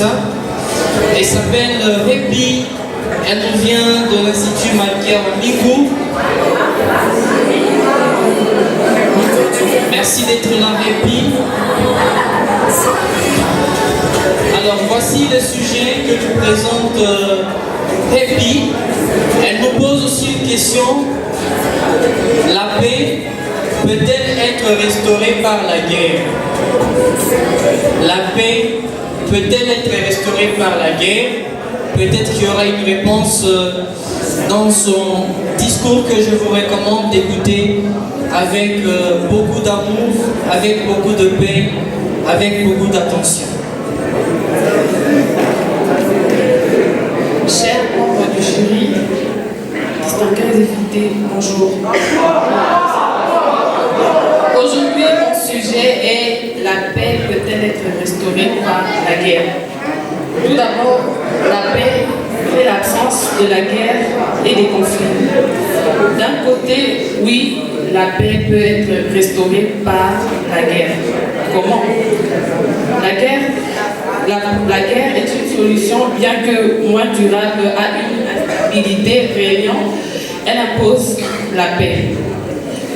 ça. Elle s'appelle Happy. Elle nous vient de l'Institut Malkia Mingou. Merci d'être là, Happy. Alors voici le sujet que nous présente Happy. Elle nous pose aussi une question. La paix peut-elle être restaurée par la guerre? La paix peut-elle être restaurée par la guerre? Peut-être qu'il y aura une réponse dans son discours que je vous recommande d'écouter avec beaucoup d'amour, avec beaucoup de paix, avec beaucoup d'attention. Chers membres du jury, distingués invités, bonjour. Aujourd'hui, mon sujet est la paix peut-elle être restaurée par la guerre? Tout d'abord, la paix est l'absence de la guerre et des conflits. D'un côté, oui, la paix peut être restaurée par la guerre. Comment? La guerre est une solution, bien que moins durable, à une instabilité régnante. Elle impose la paix.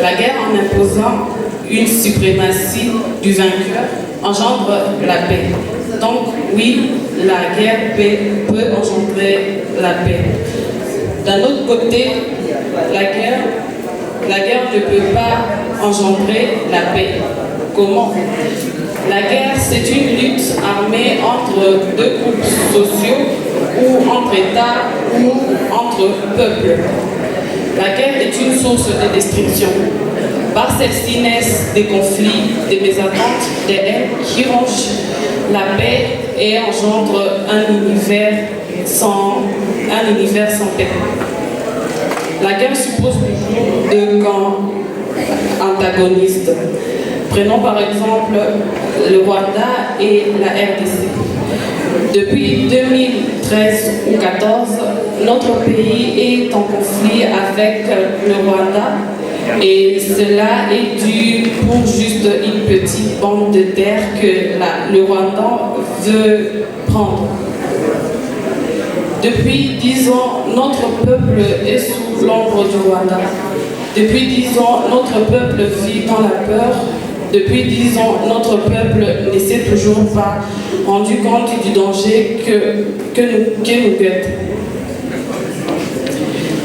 La guerre, en imposant une suprématie du vainqueur, engendre la paix. Donc oui, la guerre peut engendrer la paix. D'un autre côté, la guerre ne peut pas engendrer la paix. Comment? La guerre, c'est une lutte armée entre deux groupes sociaux ou entre États ou entre peuples. La guerre est une source de destruction. Par celle-ci naissent des conflits, des mésententes, des haines qui rongent la paix et engendrent un univers sans paix. La guerre suppose toujours deux camps antagonistes. Prenons par exemple le Rwanda et la RDC. Depuis 2013 ou 2014, notre pays est en conflit avec le Rwanda et cela est dû pour juste une petite bande de terre que le Rwanda veut prendre. Depuis 10 ans, notre peuple est sous l'ombre du Rwanda. Depuis 10 ans, notre peuple vit dans la peur. Depuis 10 ans, notre peuple ne s'est toujours pas rendu compte du danger que nous guette.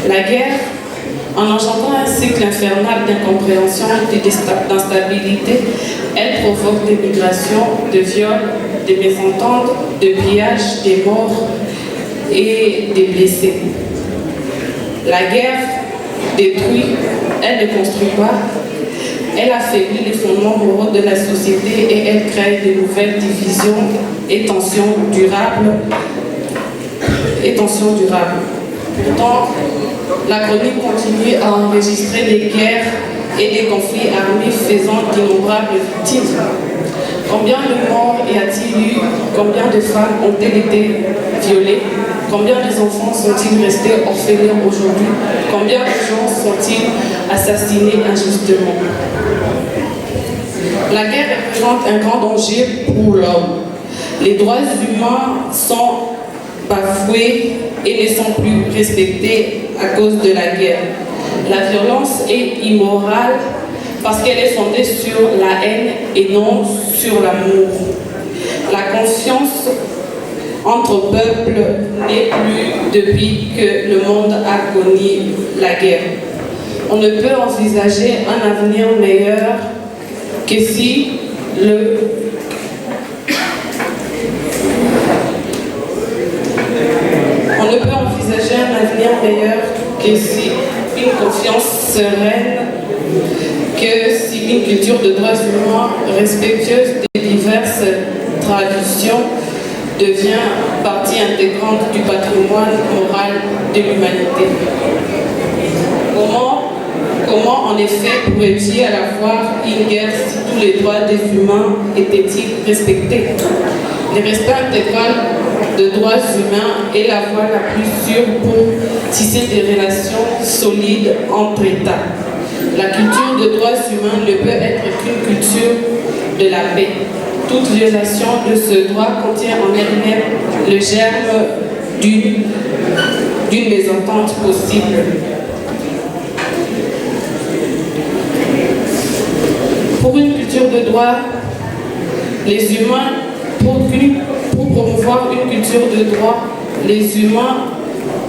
La guerre, en engendrant un cycle infernal d'incompréhension et d'instabilité, elle provoque des migrations, de viols, des mésententes, de pillages, des morts et des blessés. La guerre détruit, elle ne construit pas. Elle affaiblit les fondements moraux de la société et elle crée de nouvelles divisions et tensions durables. Pourtant, la chronique continue à enregistrer des guerres et des conflits armés faisant d'innombrables victimes. Combien de morts y a-t-il eu? Combien de femmes ont-elles été violées? Combien d'enfants sont-ils restés orphelins aujourd'hui? Combien de gens sont-ils assassinés injustement? La guerre représente un grand danger pour l'homme. Les droits humains sont bafoués et ne sont plus respectés à cause de la guerre. La violence est immorale parce qu'elle est fondée sur la haine et non sur l'amour. La confiance entre peuples n'est plus depuis que le monde a connu la guerre. On ne peut envisager un avenir meilleur que si une confiance sereine, que si une culture de droits humains respectueuse des diverses traditions devient partie intégrante du patrimoine moral de l'humanité. Comment en effet pourrait-il y avoir une guerre si tous les droits des humains étaient-ils respectés? Le respect intégral de droits humains est la voie la plus sûre pour tisser des relations solides entre États. La culture de droits humains ne peut être qu'une culture de la paix. toute violation de ce droit contient en elle-même le germe d'une mésentente possible. Pour une culture de droit, les humains, pour promouvoir une culture de droit, les humains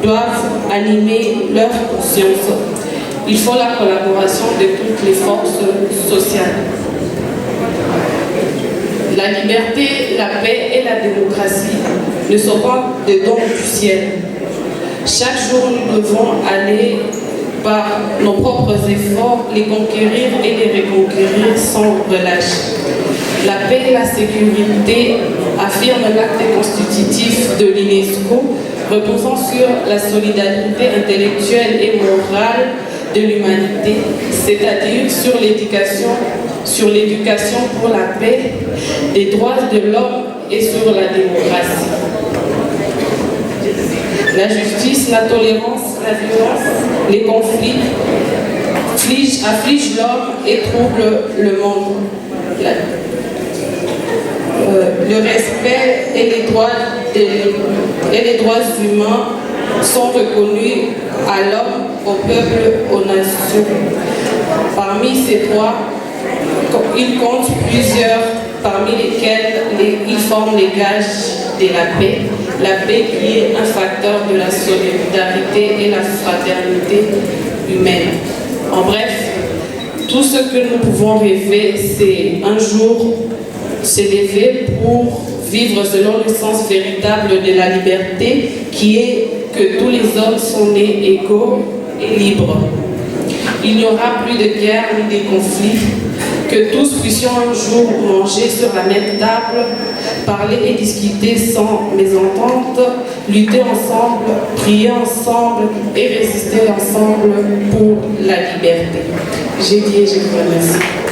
doivent animer leur conscience. Il faut la collaboration de toutes les forces sociales. La liberté, la paix et la démocratie ne sont pas des dons du ciel. Chaque jour, nous devons aller par nos propres efforts les conquérir et les reconquérir sans relâche. La paix et la sécurité affirment l'acte constitutif de l'UNESCO, reposant sur la solidarité intellectuelle et morale de l'humanité, c'est-à-dire sur l'éducation pour la paix, les droits de l'homme et sur la démocratie. La justice, la tolérance, la violence, les conflits affligent l'homme et troublent le monde. Le respect et les droits humains sont reconnus à l'homme, au peuple, aux nations. Parmi ces droits, il compte plusieurs, parmi lesquels il forme les gages de la paix qui est un facteur de la solidarité et la fraternité humaine. En bref, tout ce que nous pouvons rêver, c'est un jour s'élever pour vivre selon le sens véritable de la liberté, qui est que tous les hommes sont nés égaux et libres. Il n'y aura plus de guerre ni de conflits, que tous puissions un jour manger sur la même table, parler et discuter sans mésentente, lutter ensemble, prier ensemble et résister ensemble pour la liberté. J'ai dit et je vous remercie.